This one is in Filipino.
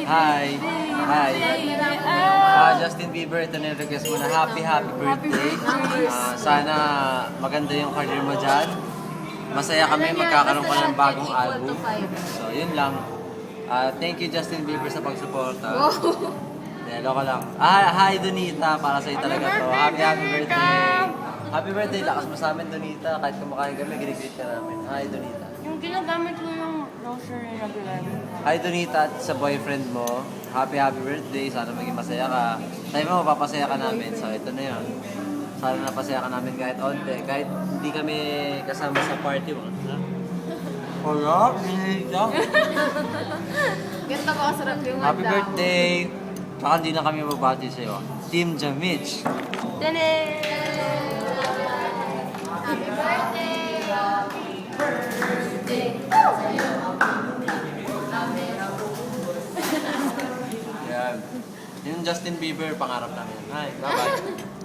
Hi. Hi. Justin Bieber, ito na yung request mo na happy birthday. Sana maganda yung career mo dyan. Masaya kami, magkakaroon ka ng bagong album. So, yun lang. Thank you Justin Bieber sa pagsuporta. Hello ka lang. Hi Donita, para sa'yo talaga to. Happy birthday. Happy birthday, lakas mo sa amin Donita. Kahit kumakain kami, ginigreet ka namin. Hi Donita. Yung ginagamit ko yung rosary na bilhin. Hi Donita at sa boyfriend mo. Happy birthday. Sana maging masaya ka. Tayo mo, mapapasaya ka namin. So ito na yun. Sana napasaya ka namin kahit onte. Kahit hindi kami kasama sa party mo. Wala, Donita. Ganito ko kasarap yung Happy birthday. Saka hindi na kami magbati sa'yo. Team Jamich. Tene! Yan. Yung Justin Bieber, pangarap namin. Hi, bye-bye.